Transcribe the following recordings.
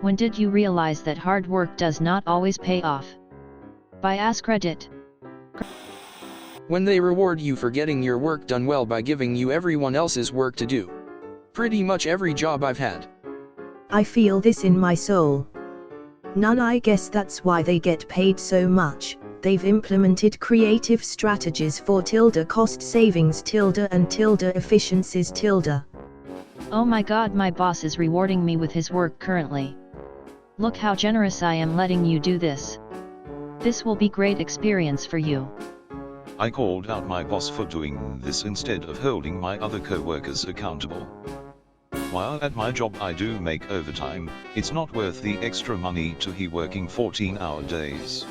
When did you realize that hard work does not always pay off? By Ask Reddit. When they reward you for getting your work done well by giving you everyone else's work to do. Pretty much every job I've had. I feel this in my soul. None, I guess that's why they get paid so much. They've implemented creative strategies for cost savings and efficiencies . Oh my god, my boss is rewarding me with his work currently. Look how generous I am letting you do this. This will be great experience for you. I called out my boss for doing this instead of holding my other co-workers accountable. While at my job I do make overtime, it's not worth the extra money to he working 14-hour days.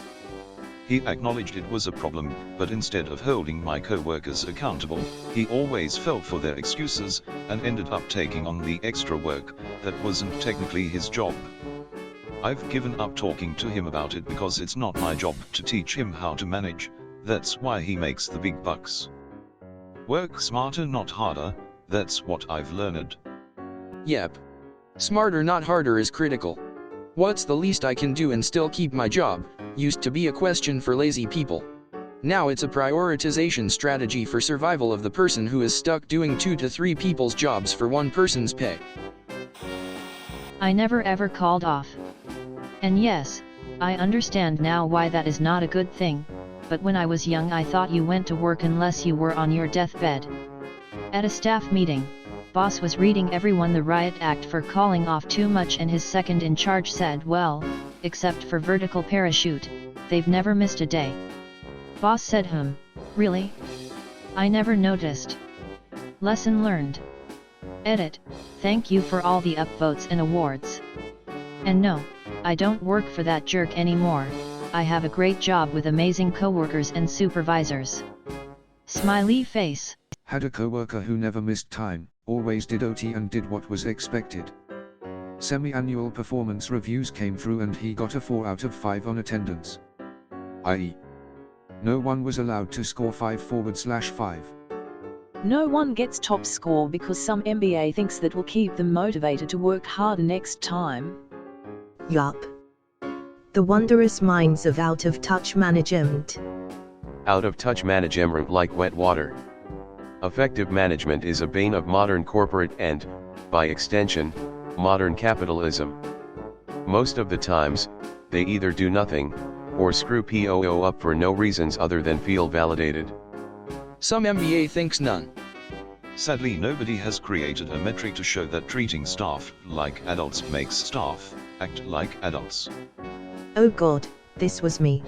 He acknowledged it was a problem, but instead of holding my co-workers accountable, he always fell for their excuses, and ended up taking on the extra work that wasn't technically his job. I've given up talking to him about it because it's not my job to teach him how to manage. That's why he makes the big bucks. Work smarter, not harder, that's what I've learned. Yep. Smarter not harder is critical. What's the least I can do and still keep my job, used to be a question for lazy people. Now it's a prioritization strategy for survival of the person who is stuck doing 2 to 3 people's jobs for one person's pay. I never ever called off. And yes, I understand now why that is not a good thing, but when I was young I thought you went to work unless you were on your deathbed. At a staff meeting, boss was reading everyone the riot act for calling off too much and his second in charge said, well, except for vertical parachute, they've never missed a day. Boss said, really? I never noticed. Lesson learned. Edit, thank you for all the upvotes and awards. And no, I don't work for that jerk anymore, I have a great job with amazing coworkers and supervisors. Smiley face. Had a coworker who never missed time, always did OT and did what was expected. Semi-annual performance reviews came through and he got a 4 out of 5 on attendance. I.e., no one was allowed to score 5/5. No one gets top score because some MBA thinks that will keep them motivated to work harder next time. Yup. The wondrous minds of out-of-touch management. Out-of-touch management like wet water. Effective management is a bane of modern corporate and, by extension, modern capitalism. Most of the times, they either do nothing, or screw POO up for no reasons other than feel validated. Some MBA thinks none. Sadly, nobody has created a metric to show that treating staff like adults makes staff act like adults. Oh god, this was me.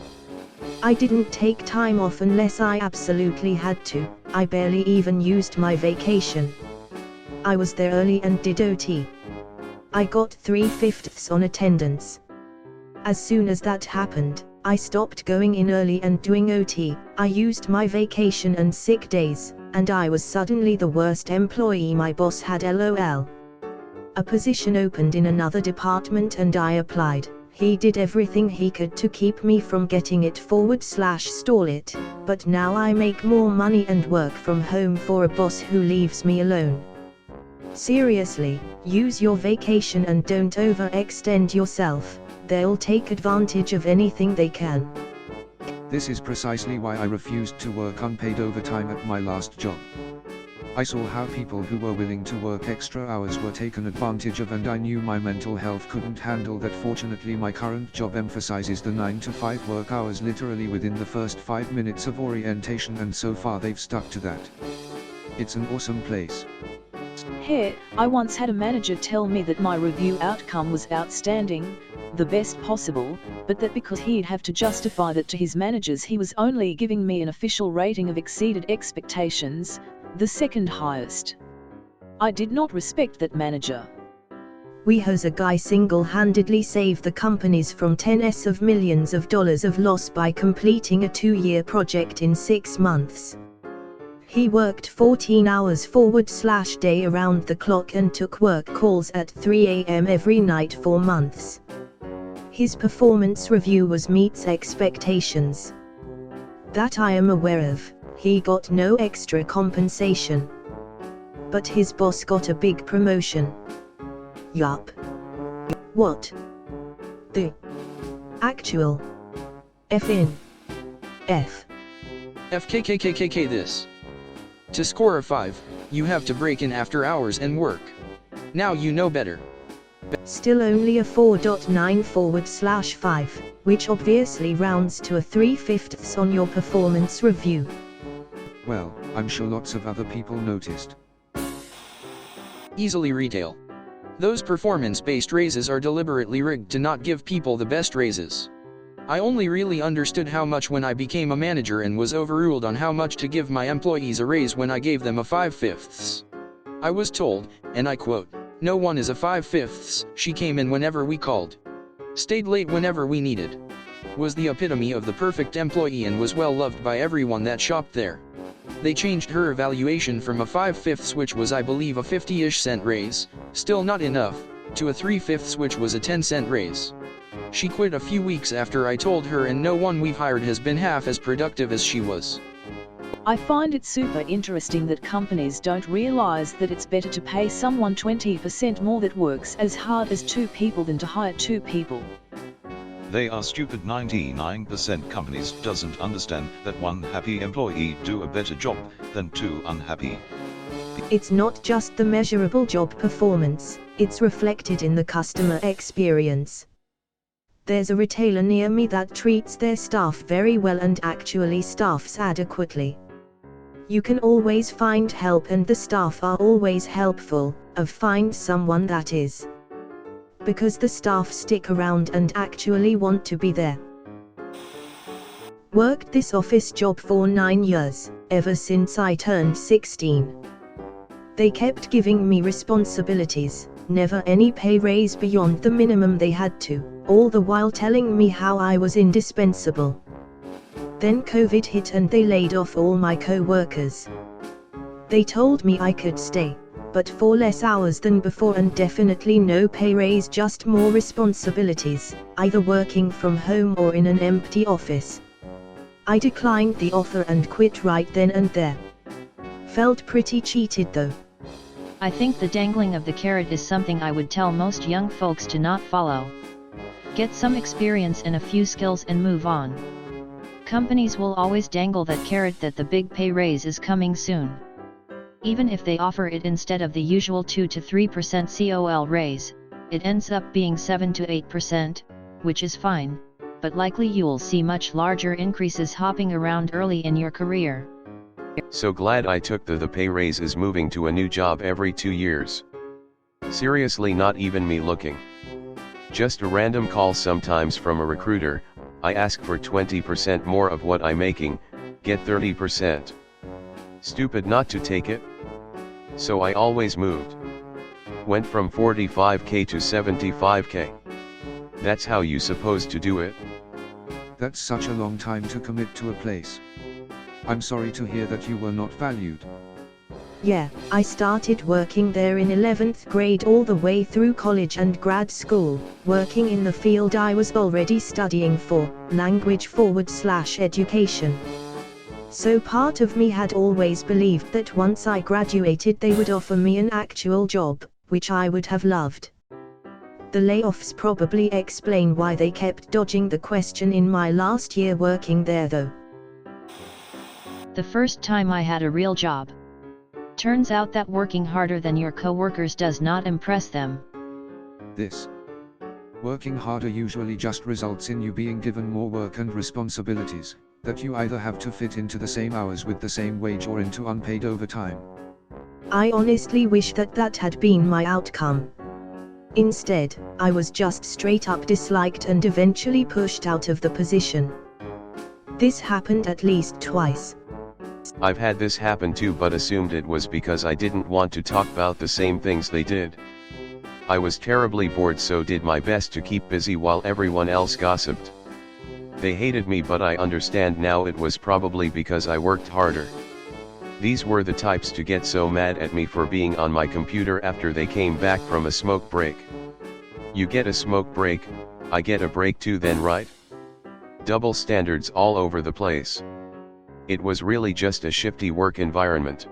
I didn't take time off unless I absolutely had to, I barely even used my vacation. I was there early and did OT. I got 3/5 on attendance. As soon as that happened, I stopped going in early and doing OT, I used my vacation and sick days, and I was suddenly the worst employee my boss had, lol. A position opened in another department and I applied. He did everything he could to keep me from getting it /stall it, but now I make more money and work from home for a boss who leaves me alone. Seriously, use your vacation and don't overextend yourself, they'll take advantage of anything they can. This is precisely why I refused to work unpaid overtime at my last job. I saw how people who were willing to work extra hours were taken advantage of, and I knew my mental health couldn't handle that. Fortunately, my current job emphasizes the 9 to 5 work hours literally within the first 5 minutes of orientation, and so far they've stuck to that. It's an awesome place. Hey, I once had a manager tell me that my review outcome was outstanding, the best possible, but that because he'd have to justify that to his managers he was only giving me an official rating of exceeded expectations, the second highest. I did not respect that manager. We has a guy single-handedly saved the companies from tens of millions of dollars of loss by completing a 2-year project in 6 months. He worked 14 hours /day around the clock and took work calls at 3 a.m. every night for months. His performance review was meets expectations. That I am aware of. He got no extra compensation. But his boss got a big promotion. Yup. What? The actual F-in F. FKKKKK this. To score a 5, you have to break in after hours and work. Now you know better. Still only a 4.9/5, which obviously rounds to a 3/5 on your performance review. Well, I'm sure lots of other people noticed. Easily retail. Those performance-based raises are deliberately rigged to not give people the best raises. I only really understood how much when I became a manager and was overruled on how much to give my employees a raise when I gave them a 5/5. I was told, and I quote, "No one is a 5/5. She came in whenever we called. Stayed late whenever we needed. Was the epitome of the perfect employee and was well loved by everyone that shopped there." They changed her evaluation from a 5/5, which was I believe a 50-ish cent raise, still not enough, to a 3/5, which was a 10-cent raise. She quit a few weeks after I told her, and no one we've hired has been half as productive as she was. I find it super interesting that companies don't realize that it's better to pay someone 20% more that works as hard as 2 people than to hire 2 people. They are stupid. 99% companies doesn't understand that one happy employee do a better job than 2 unhappy. It's not just the measurable job performance, it's reflected in the customer experience. There's a retailer near me that treats their staff very well and actually staffs adequately. You can always find help, and the staff are always helpful. Find someone that is. Because the staff stick around and actually want to be there. Worked this office job for 9 years, ever since I turned 16. They kept giving me responsibilities, never any pay raise beyond the minimum they had to, all the while telling me how I was indispensable. Then COVID hit and they laid off all my co-workers. They told me I could stay, but for less hours than before, and definitely no pay raise, just more responsibilities, either working from home or in an empty office. I declined the offer and quit right then and there. Felt pretty cheated though. I think the dangling of the carrot is something I would tell most young folks to not follow. Get some experience and a few skills and move on. Companies will always dangle that carrot that the big pay raise is coming soon. Even if they offer it instead of the usual 2 to 3% COL raise, it ends up being 7 to 8%, which is fine, but likely you'll see much larger increases hopping around early in your career. So glad I took the pay raise is moving to a new job every 2 years. Seriously, not even me looking. Just a random call sometimes from a recruiter. I ask for 20% more of what I'm making, get 30%. Stupid not to take it. So I always moved. Went from 45k to 75k. That's how you supposed to do it. That's such a long time to commit to a place. I'm sorry to hear that you were not valued. Yeah, I started working there in 11th grade all the way through college and grad school, working in the field I was already studying for, language/education. So part of me had always believed that once I graduated they would offer me an actual job, which I would have loved. The layoffs probably explain why they kept dodging the question in my last year working there though. The first time I had a real job. Turns out that working harder than your co-workers does not impress them. This. Working harder usually just results in you being given more work and responsibilities, that you either have to fit into the same hours with the same wage or into unpaid overtime. I honestly wish that had been my outcome. Instead, I was just straight up disliked and eventually pushed out of the position. This happened at least twice. I've had this happen too, but assumed it was because I didn't want to talk about the same things they did. I was terribly bored, so did my best to keep busy while everyone else gossiped. They hated me, but I understand now it was probably because I worked harder. These were the types to get so mad at me for being on my computer after they came back from a smoke break. You get a smoke break, I get a break too then, right? Double standards all over the place. It was really just a shifty work environment.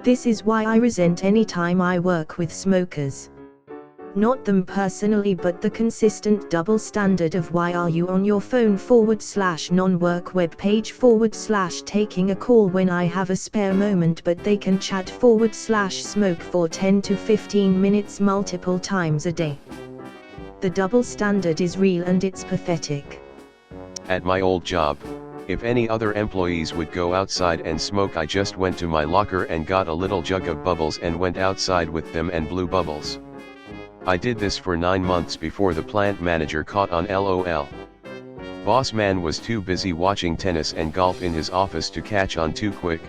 This is why I resent any time I work with smokers. Not them personally, but the consistent double standard of why are you on your phone / non-work web page / taking a call when I have a spare moment, but they can chat / smoke for 10 to 15 minutes multiple times a day. The double standard is real and it's pathetic. At my old job, if any other employees would go outside and smoke, I just went to my locker and got a little jug of bubbles and went outside with them and blew bubbles. I did this for 9 months before the plant manager caught on. LOL. Boss man was too busy watching tennis and golf in his office to catch on too quick.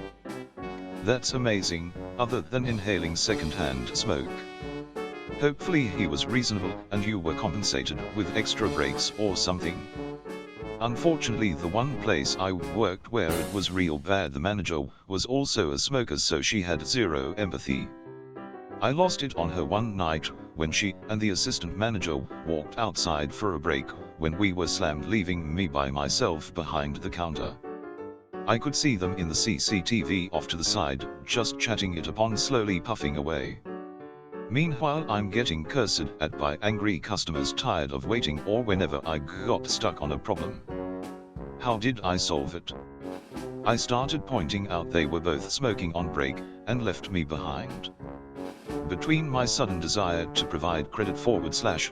That's amazing, other than inhaling secondhand smoke. Hopefully he was reasonable and you were compensated with extra breaks or something. Unfortunately, the one place I worked where it was real bad, the manager was also a smoker, so she had zero empathy. I lost it on her one night when she and the assistant manager walked outside for a break when we were slammed, leaving me by myself behind the counter. I could see them in the CCTV off to the side, just chatting it upon, slowly puffing away. Meanwhile, I'm getting cursed at by angry customers tired of waiting, or whenever I got stuck on a problem. How did I solve it? I started pointing out they were both smoking on break and left me behind. Between my sudden desire to provide credit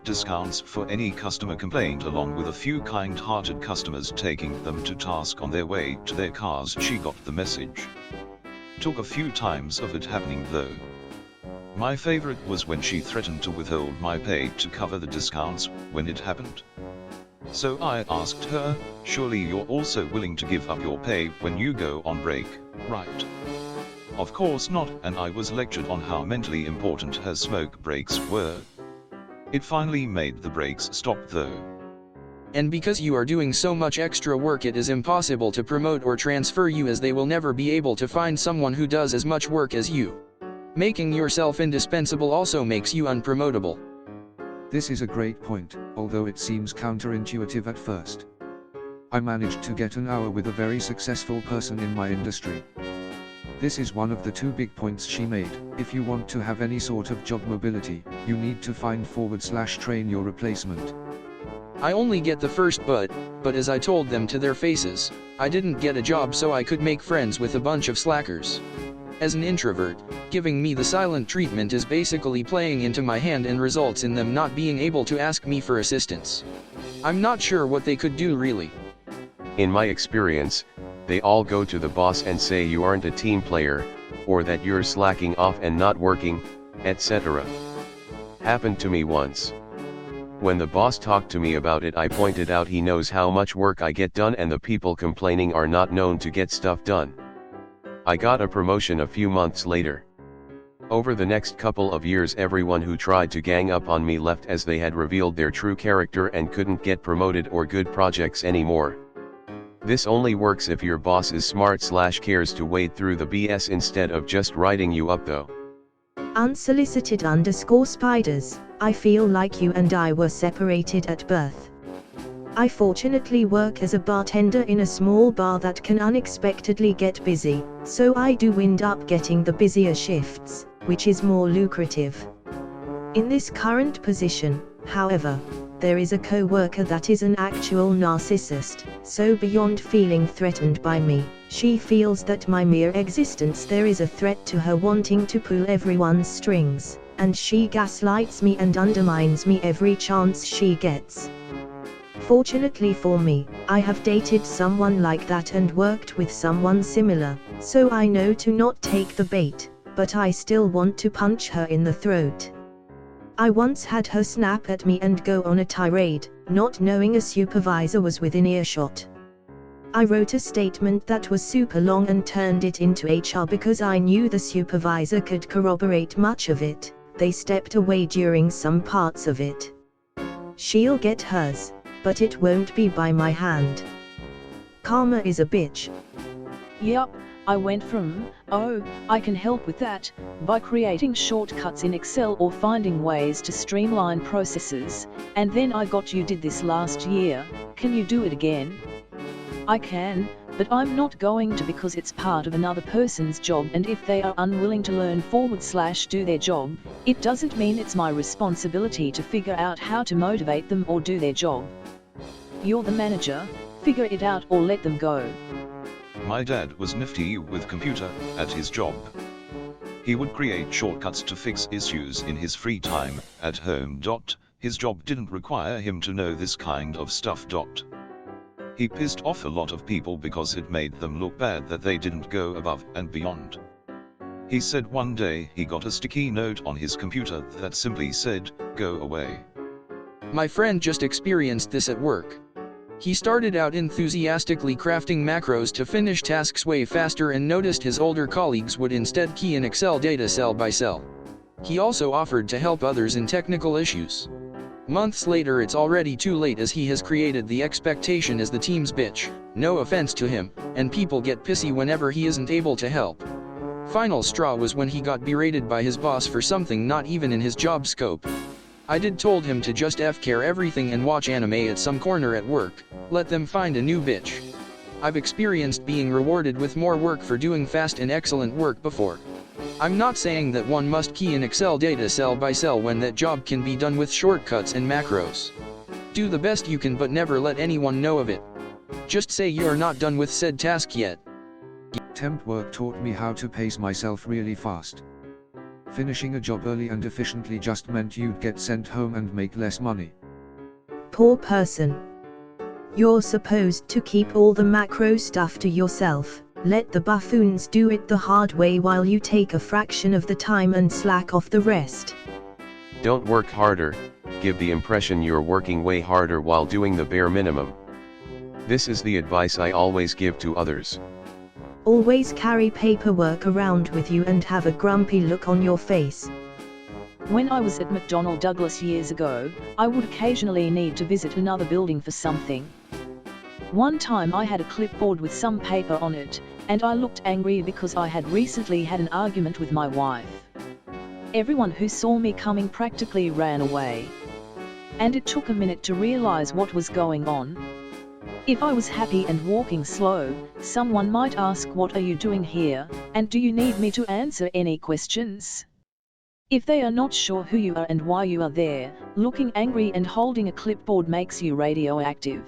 / discounts for any customer complaint, along with a few kind-hearted customers taking them to task on their way to their cars, she got the message. Took a few times of it happening though. My favorite was when she threatened to withhold my pay to cover the discounts when it happened. So I asked her, surely you're also willing to give up your pay when you go on break, right? Of course not, and I was lectured on how mentally important her smoke breaks were. It finally made the breaks stop though. And because you are doing so much extra work, it is impossible to promote or transfer you, as they will never be able to find someone who does as much work as you. Making yourself indispensable also makes you unpromotable. This is a great point, although it seems counterintuitive at first. I managed to get an hour with a very successful person in my industry. This is one of the 2 big points she made. If you want to have any sort of job mobility, you need to find / train your replacement. I only get the first but as I told them to their faces, I didn't get a job so I could make friends with a bunch of slackers. As an introvert, giving me the silent treatment is basically playing into my hand and results in them not being able to ask me for assistance. I'm not sure what they could do really. In my experience, they all go to the boss and say you aren't a team player, or that you're slacking off and not working, etc. Happened to me once. When the boss talked to me about it, I pointed out he knows how much work I get done and the people complaining are not known to get stuff done. I got a promotion a few months later. Over the next couple of years, everyone who tried to gang up on me left, as they had revealed their true character and couldn't get promoted or good projects anymore. This only works if your boss is smart / cares to wade through the BS instead of just writing you up though. Unsolicited _spiders, I feel like you and I were separated at birth. I fortunately work as a bartender in a small bar that can unexpectedly get busy, so I do end up getting the busier shifts, which is more lucrative. In this current position, however, there is a co-worker that is an actual narcissist, so beyond feeling threatened by me, she feels that my mere existence there is a threat to her wanting to pull everyone's strings, and she gaslights me and undermines me every chance she gets. Fortunately for me, I have dated someone like that and worked with someone similar, so I know to not take the bait, but I still want to punch her in the throat. I once had her snap at me and go on a tirade, not knowing a supervisor was within earshot. I wrote a statement that was super long and turned it into HR because I knew the supervisor could corroborate much of it. They stepped away during some parts of it. She'll get hers, but it won't be by my hand. Karma is a bitch. Yup, I went from, oh, I can help with that, by creating shortcuts in Excel or finding ways to streamline processes, and then I got you did this last year, can you do it again? I can, but I'm not going to because it's part of another person's job, and if they are unwilling to learn/do their job, it doesn't mean it's my responsibility to figure out how to motivate them or do their job. You're the manager, figure it out or let them go. My dad was nifty with computer at his job. He would create shortcuts to fix issues in his free time at home. His job didn't require him to know this kind of stuff. He pissed off a lot of people because it made them look bad that they didn't go above and beyond. He said one day he got a sticky note on his computer that simply said, "Go away." My friend just experienced this at work. He started out enthusiastically crafting macros to finish tasks way faster and noticed his older colleagues would instead key in Excel data cell by cell. He also offered to help others in technical issues. Months later, it's already too late as he has created the expectation as the team's bitch, no offense to him, and people get pissy whenever he isn't able to help. Final straw was when he got berated by his boss for something not even in his job scope. I did told him to just F-care everything and watch anime at some corner at work, let them find a new bitch. I've experienced being rewarded with more work for doing fast and excellent work before. I'm not saying that one must key in Excel data cell by cell when that job can be done with shortcuts and macros. Do the best you can but never let anyone know of it. Just say you're not done with said task yet. Temp work taught me how to pace myself really fast. Finishing a job early and efficiently just meant you'd get sent home and make less money. Poor person. You're supposed to keep all the macro stuff to yourself. Let the buffoons do it the hard way while you take a fraction of the time and slack off the rest. Don't work harder, give the impression you're working way harder while doing the bare minimum. This is the advice I always give to others. Always carry paperwork around with you and have a grumpy look on your face. When I was at McDonnell Douglas years ago, I would occasionally need to visit another building for something. One time I had a clipboard with some paper on it, and I looked angry because I had recently had an argument with my wife. Everyone who saw me coming practically ran away. And it took a minute to realize what was going on. If I was happy and walking slow, someone might ask, "What are you doing here, and do you need me to answer any questions?" If they are not sure who you are and why you are there, looking angry and holding a clipboard makes you radioactive.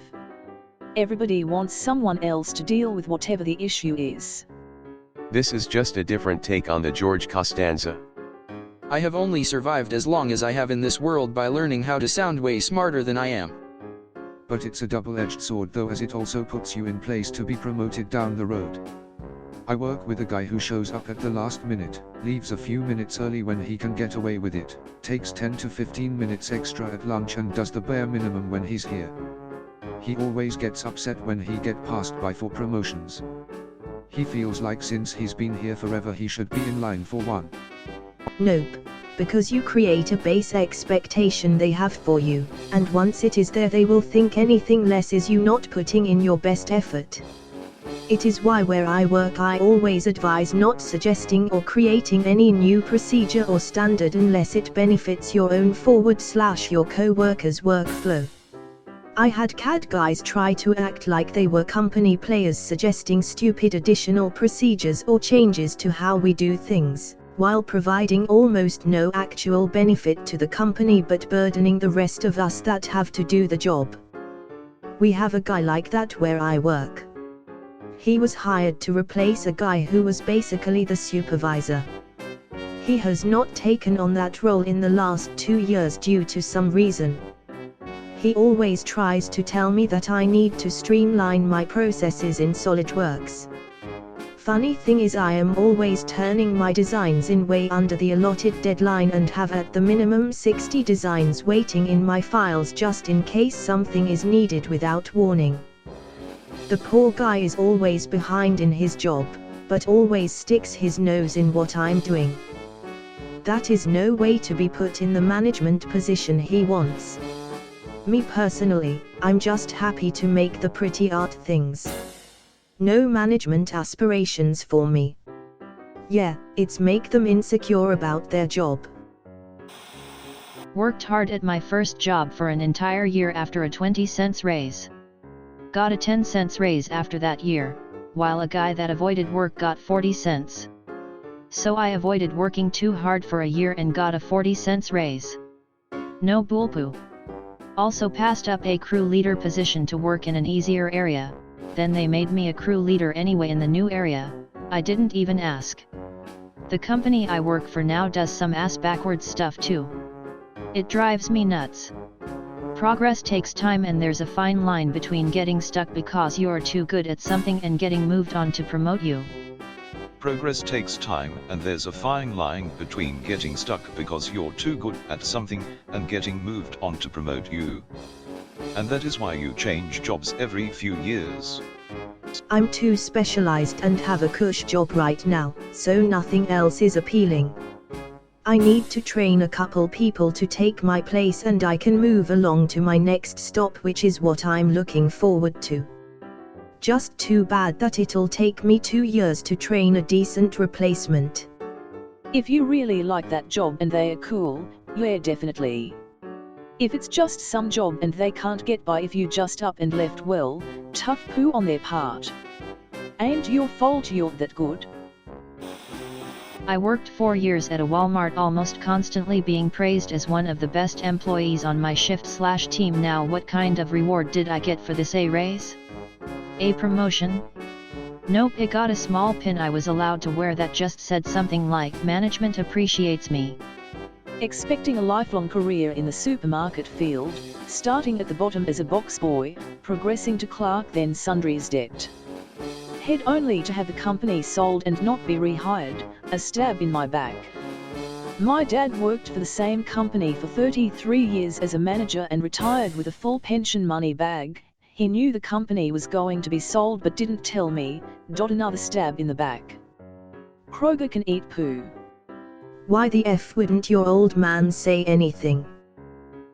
Everybody wants someone else to deal with whatever the issue is. This is just a different take on the George Costanza. I have only survived as long as I have in this world by learning how to sound way smarter than I am. But it's a double-edged sword though, as it also puts you in place to be promoted down the road. I work with a guy who shows up at the last minute, leaves a few minutes early when he can get away with it, takes 10 to 15 minutes extra at lunch and does the bare minimum when he's here. He always gets upset when he gets passed by for promotions. He feels like since he's been here forever he should be in line for one. Nope. Because you create a base expectation they have for you, and once it is there they will think anything less is you not putting in your best effort. It is why where I work I always advise not suggesting or creating any new procedure or standard unless it benefits your own / your co-workers' workflow. I had CAD guys try to act like they were company players, suggesting stupid additional procedures or changes to how we do things, while providing almost no actual benefit to the company but burdening the rest of us that have to do the job. We have a guy like that where I work. He was hired to replace a guy who was basically the supervisor. He has not taken on that role in the last 2 years due to some reason. He always tries to tell me that I need to streamline my processes in SolidWorks. Funny thing is I am always turning my designs in way under the allotted deadline and have at the minimum 60 designs waiting in my files just in case something is needed without warning. The poor guy is always behind in his job, but always sticks his nose in what I'm doing. That is no way to be put in the management position he wants. Me personally, I'm just happy to make the pretty art things. No management aspirations for me. Yeah, it's make them insecure about their job. Worked hard at my first job for an entire year after a 20 cents raise. Got a 10 cents raise after that year. while a guy that avoided work got 40 cents. So I avoided working too hard for a year and got a 40 cents raise. No bullpoo. Also passed up a crew leader position to work in an easier area, then they made me a crew leader anyway in the new area. I didn't even ask. The company I work for now does some ass backwards stuff too. It drives me nuts. Progress takes time, and there's a fine line between getting stuck because you're too good at something and getting moved on to promote you. Progress takes time, and there's a fine line between getting stuck because you're too good at something and getting moved on to promote you. And that is why you change jobs every few years. I'm too specialized and have a cush job right now, so nothing else is appealing. I need to train a couple people to take my place and I can move along to my next stop, which is what I'm looking forward to. Just too bad that it'll take me 2 years to train a decent replacement. If you really like that job and they are cool, yeah, definitely. If it's just some job and they can't get by if you just up and left, well, tough poo on their part. Ain't your fault you're that good. I worked 4 years at a Walmart, almost constantly being praised as one of the best employees on my shift/team. Now what kind of reward did I get for this? A raise? A promotion? Nope, I got a small pin I was allowed to wear that just said something like "Management appreciates me." Expecting a lifelong career in the supermarket field, starting at the bottom as a box boy, progressing to clerk, then sundries debt. Head only to have the company sold and not be rehired, a stab in my back. My dad worked for the same company for 33 years as a manager and retired with a full pension money bag. He knew the company was going to be sold but didn't tell me. Another stab in the back. Kroger can eat poo. Why the F wouldn't your old man say anything?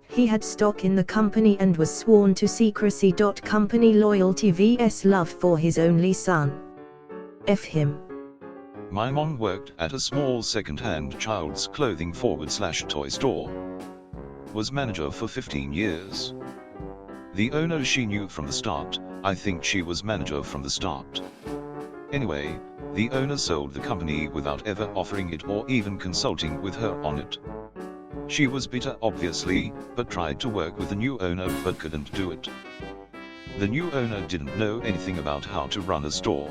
He had stock in the company and was sworn to secrecy. Company loyalty vs love for his only son. F him. My mom worked at a small second-hand child's clothing /toy store. Was manager for 15 years. The owner she knew from the start. I think she was manager from the start. Anyway, the owner sold the company without ever offering it or even consulting with her on it. She was bitter obviously, but tried to work with the new owner but couldn't do it. The new owner didn't know anything about how to run a store.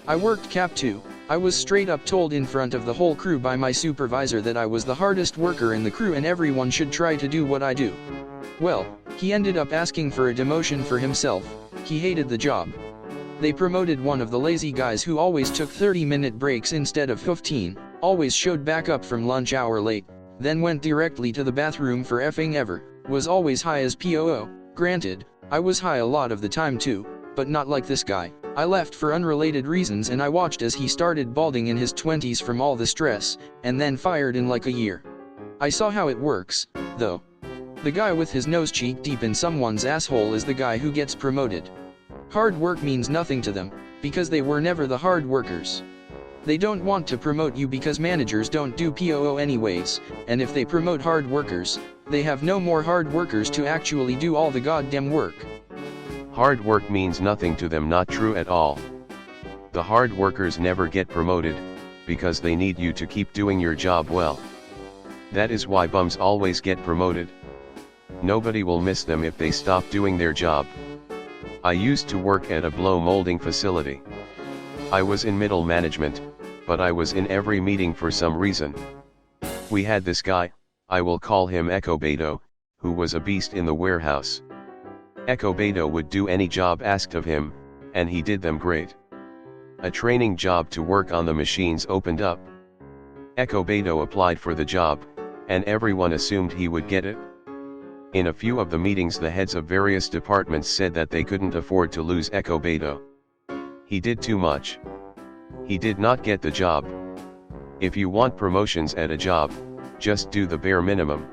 I worked Cap 2. I was straight up told in front of the whole crew by my supervisor that I was the hardest worker in the crew and everyone should try to do what I do. Well, he ended up asking for a demotion for himself. He hated the job. They promoted one of the lazy guys who always took 30-minute breaks instead of 15, always showed back up from lunch hour late, then went directly to the bathroom for effing ever, was always high as POO. Granted, I was high a lot of the time too, but not like this guy. I left for unrelated reasons and I watched as he started balding in his 20s from all the stress, and then fired in like a year. I saw how it works, though. The guy with his nose cheek deep in someone's asshole is the guy who gets promoted. Hard work means nothing to them, because they were never the hard workers. They don't want to promote you because managers don't do POO anyways, and if they promote hard workers, they have no more hard workers to actually do all the goddamn work. Hard work means nothing to them. Not true at all. The hard workers never get promoted, because they need you to keep doing your job well. That is why bums always get promoted. Nobody will miss them if they stop doing their job. I used to work at a blow molding facility. I was in middle management, but I was in every meeting for some reason. We had this guy, I will call him Echo Beto, who was a beast in the warehouse. Echo Beto would do any job asked of him, and he did them great. A training job to work on the machines opened up. Echo Beto applied for the job, and everyone assumed he would get it. In a few of the meetings, the heads of various departments said that they couldn't afford to lose Echo Beto. He did too much. He did not get the job. If you want promotions at a job, just do the bare minimum.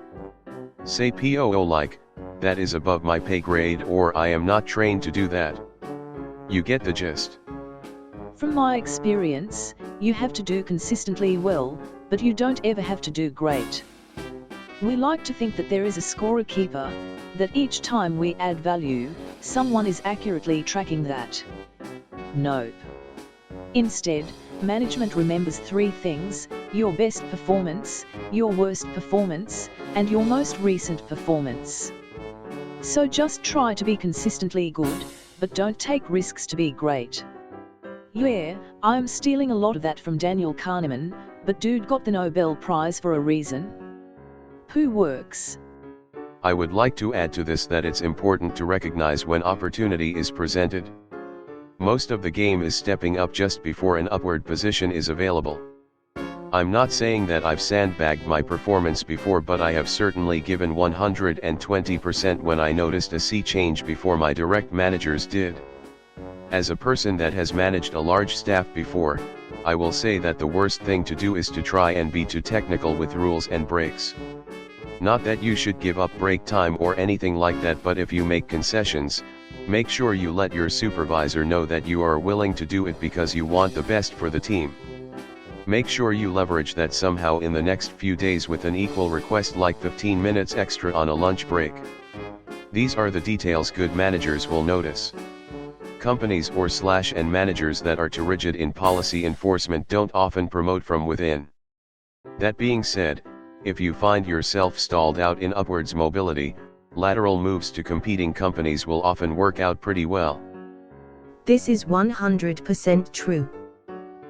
Say POO like, "That is above my pay grade," or "I am not trained to do that." You get the gist. From my experience, you have to do consistently well, but you don't ever have to do great. We like to think that there is a scorer keeper, that each time we add value, someone is accurately tracking that. Nope. Instead, management remembers three things: your best performance, your worst performance, and your most recent performance. So just try to be consistently good, but don't take risks to be great. Yeah, I'm stealing a lot of that from Daniel Kahneman, but dude got the Nobel Prize for a reason. Pooh works. I would like to add to this that it's important to recognize when opportunity is presented. Most of the game is stepping up just before an upward position is available. I'm not saying that I've sandbagged my performance before, but I have certainly given 120% when I noticed a sea change before my direct managers did. As a person that has managed a large staff before, I will say that the worst thing to do is to try and be too technical with rules and breaks. Not that you should give up break time or anything like that, but if you make concessions, make sure you let your supervisor know that you are willing to do it because you want the best for the team. Make sure you leverage that somehow in the next few days with an equal request like 15 minutes extra on a lunch break. These are the details good managers will notice. Companies and managers that are too rigid in policy enforcement don't often promote from within. That being said, if you find yourself stalled out in upwards mobility, lateral moves to competing companies will often work out pretty well. This is 100% true.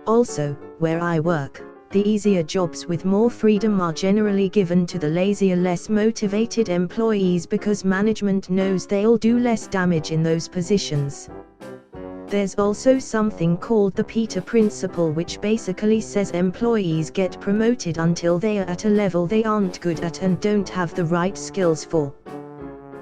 Also, where I work, the easier jobs with more freedom are generally given to the lazier, less motivated employees because management knows they'll do less damage in those positions. There's also something called the Peter Principle, which basically says employees get promoted until they are at a level they aren't good at and don't have the right skills for.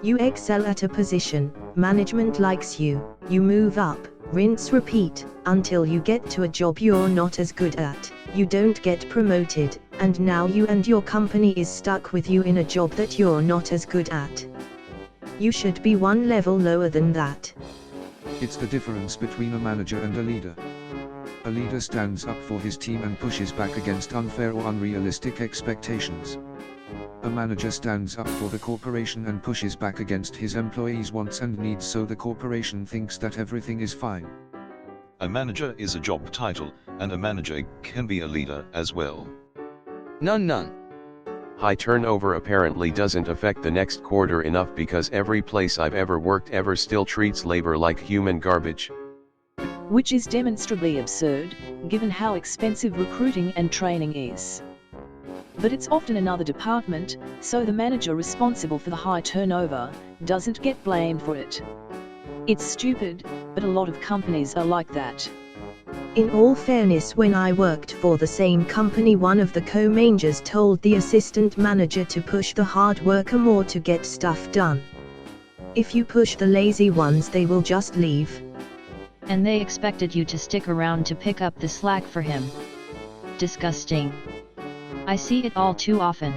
You excel at a position, management likes you, you move up, rinse repeat, until you get to a job you're not as good at, you don't get promoted, and now you and your company is stuck with you in a job that you're not as good at. You should be one level lower than that. It's the difference between a manager and a leader. A leader stands up for his team and pushes back against unfair or unrealistic expectations. A manager stands up for the corporation and pushes back against his employees' wants and needs so the corporation thinks that everything is fine. A manager is a job title, and a manager can be a leader as well. None. High turnover apparently doesn't affect the next quarter enough because every place I've ever worked ever still treats labor like human garbage. Which is demonstrably absurd, given how expensive recruiting and training is. But it's often another department, so the manager responsible for the high turnover doesn't get blamed for it. It's stupid, but a lot of companies are like that. In all fairness, when I worked for the same company, one of the co-managers told the assistant manager to push the hard worker more to get stuff done. If you push the lazy ones, they will just leave. And they expected you to stick around to pick up the slack for him. Disgusting. I see it all too often.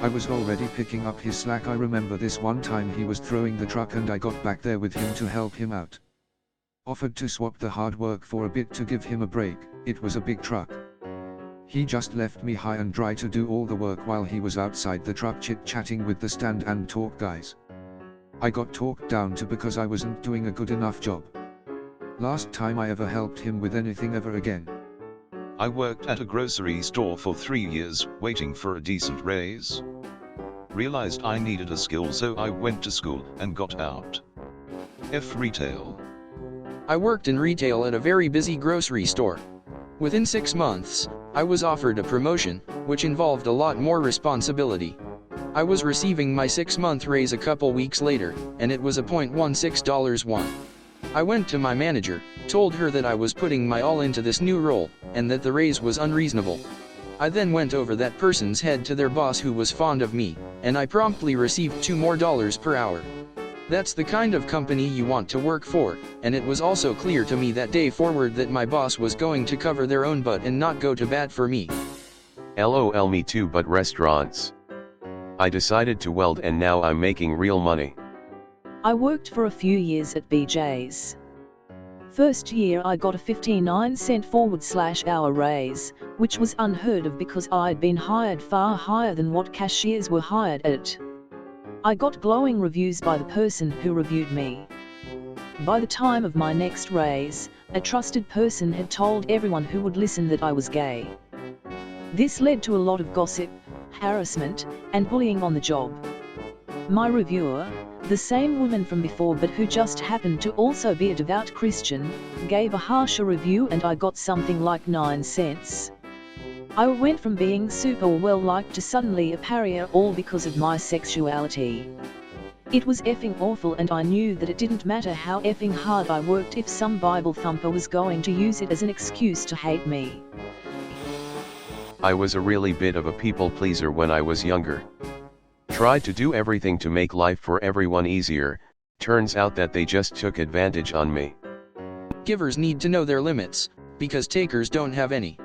I was already picking up his slack. I remember this one time he was throwing the truck and I got back there with him to help him out. Offered to swap the hard work for a bit to give him a break. It was a big truck. He just left me high and dry to do all the work while he was outside the truck chit-chatting with the stand and talk guys. I got talked down to because I wasn't doing a good enough job. Last time I ever helped him with anything ever again. I worked at a grocery store for 3 years, waiting for a decent raise. Realized I needed a skill, so I went to school and got out. F retail. I worked in retail at a very busy grocery store. Within 6 months, I was offered a promotion, which involved a lot more responsibility. I was receiving my 6-month raise a couple weeks later, and it was a $0.16 I went to my manager, told her that I was putting my all into this new role, and that the raise was unreasonable. I then went over that person's head to their boss, who was fond of me, and I promptly received $2 more per hour. That's the kind of company you want to work for, and it was also clear to me that day forward that my boss was going to cover their own butt and not go to bat for me. LOL, me too, but restaurants. I decided to weld and now I'm making real money. I worked for a few years at BJ's. First year I got a 59-cent forward/hour raise, which was unheard of because I'd been hired far higher than what cashiers were hired at. I got glowing reviews by the person who reviewed me. By the time of my next raise, A trusted person had told everyone who would listen that I was gay. This led to a lot of gossip, harassment, and bullying on the job. My reviewer, the same woman from before but who just happened to also be a devout Christian, gave a harsher review and I got something like 9 cents. I went from being super well liked to suddenly a pariah, all because of my sexuality. It was effing awful, and I knew that it didn't matter how effing hard I worked if some Bible thumper was going to use it as an excuse to hate me. I was a really bit of a people pleaser when I was younger. Tried to do everything to make life for everyone easier, turns out that they just took advantage on me. Givers need to know their limits, because takers don't have any.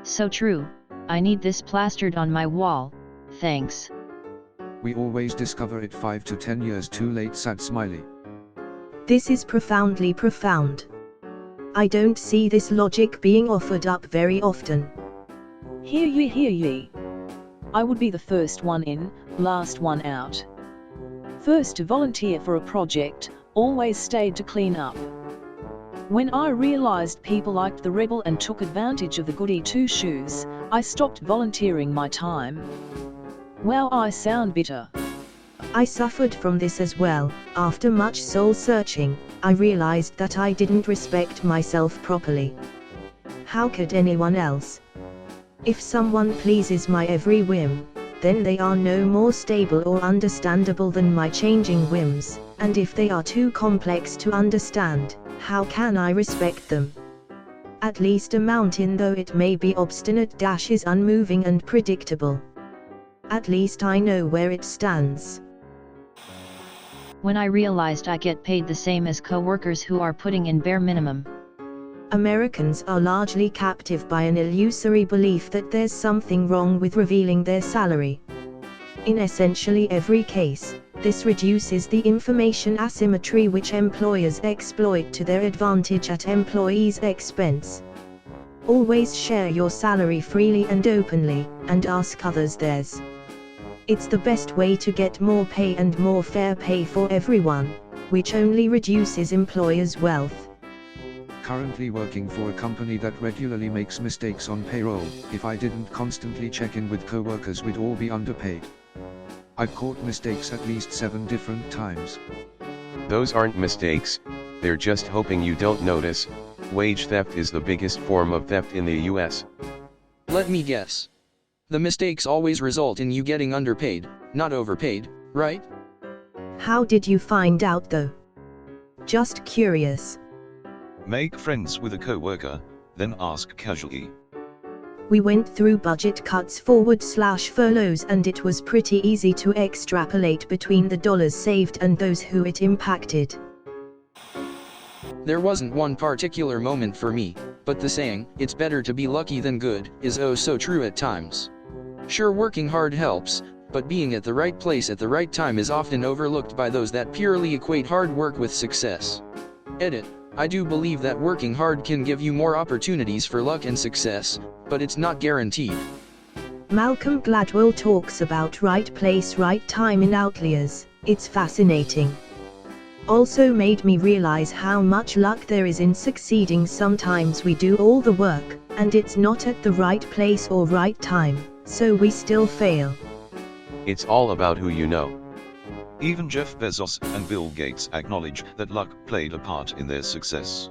So true, I need this plastered on my wall, thanks. We always discover it 5 to 10 years too late, sad smiley. This is profoundly profound. I don't see this logic being offered up very often. Hear ye, hear ye. I would be the first one in, last one out. First to volunteer for a project, always stayed to clean up. When I realized people liked the rebel and took advantage of the goody two-shoes, I stopped volunteering my time. Wow, I sound bitter. I suffered from this as well. After much soul-searching, I realized that I didn't respect myself properly. How could anyone else? If someone pleases my every whim, then they are no more stable or understandable than my changing whims, and if they are too complex to understand, how can I respect them? At least a mountain, though it may be obstinate, is unmoving and predictable. At least I know where it stands. When I realized I get paid the same as co-workers who are putting in bare minimum. Americans are largely captive by an illusory belief that there's something wrong with revealing their salary. In essentially every case, this reduces the information asymmetry which employers exploit to their advantage at employees' expense. Always share your salary freely and openly, and ask others theirs. It's the best way to get more pay and more fair pay for everyone, which only reduces employers' wealth. Currently working for a company that regularly makes mistakes on payroll. If I didn't constantly check in with coworkers, we'd all be underpaid. I've caught mistakes at least 7 different times. Those aren't mistakes, they're just hoping you don't notice. Wage theft is the biggest form of theft in the US. Let me guess. The mistakes always result in you getting underpaid, not overpaid, right? How did you find out though? Just curious. Make friends with a coworker, then ask casually. We went through budget cuts /furloughs, and it was pretty easy to extrapolate between the dollars saved and those who it impacted. There wasn't one particular moment for me, but the saying, "It's better to be lucky than good," is oh so true at times. Sure, working hard helps, but being at the right place at the right time is often overlooked by those that purely equate hard work with success. Edit. I do believe that working hard can give you more opportunities for luck and success, but it's not guaranteed. Malcolm Gladwell talks about right place, right time in Outliers. It's fascinating. Also made me realize how much luck there is in succeeding. Sometimes we do all the work, and it's not at the right place or right time, so we still fail. It's all about who you know. Even Jeff Bezos and Bill Gates acknowledge that luck played a part in their success.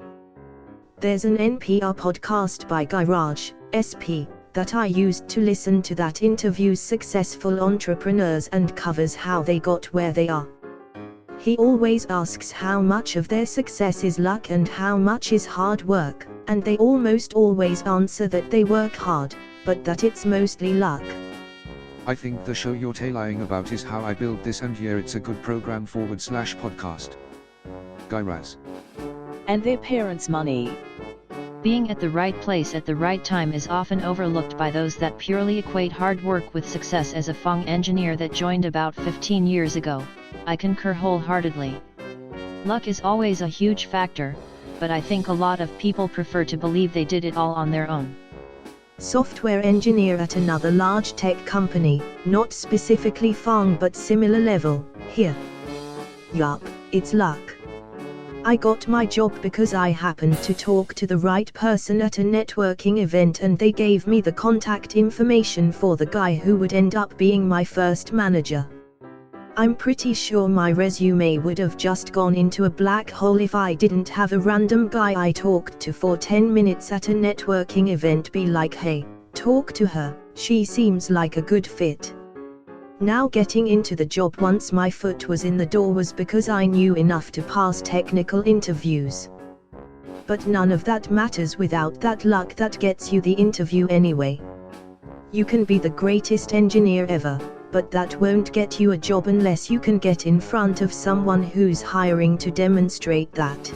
There's an NPR podcast by Guy Raj, SP, that I used to listen to that interviews successful entrepreneurs and covers how they got where they are. He always asks how much of their success is luck and how much is hard work, and they almost always answer that they work hard, but that it's mostly luck. I think the show you're tailing about is How I Built This, and yeah, it's a good program /podcast. Guy Raz. And their parents' money. Being at the right place at the right time is often overlooked by those that purely equate hard work with success. As a Fong engineer that joined about 15 years ago, I concur wholeheartedly. Luck is always a huge factor, but I think a lot of people prefer to believe they did it all on their own. Software engineer at another large tech company, not specifically Fong but similar level, here. Yup, it's luck. I got my job because I happened to talk to the right person at a networking event and they gave me the contact information for the guy who would end up being my first manager. I'm pretty sure my resume would have just gone into a black hole if I didn't have a random guy I talked to for 10 minutes at a networking event be like, hey, talk to her, she seems like a good fit. Now getting into the job once my foot was in the door was because I knew enough to pass technical interviews. But none of that matters without that luck that gets you the interview anyway. You can be the greatest engineer ever, but that won't get you a job unless you can get in front of someone who's hiring to demonstrate that.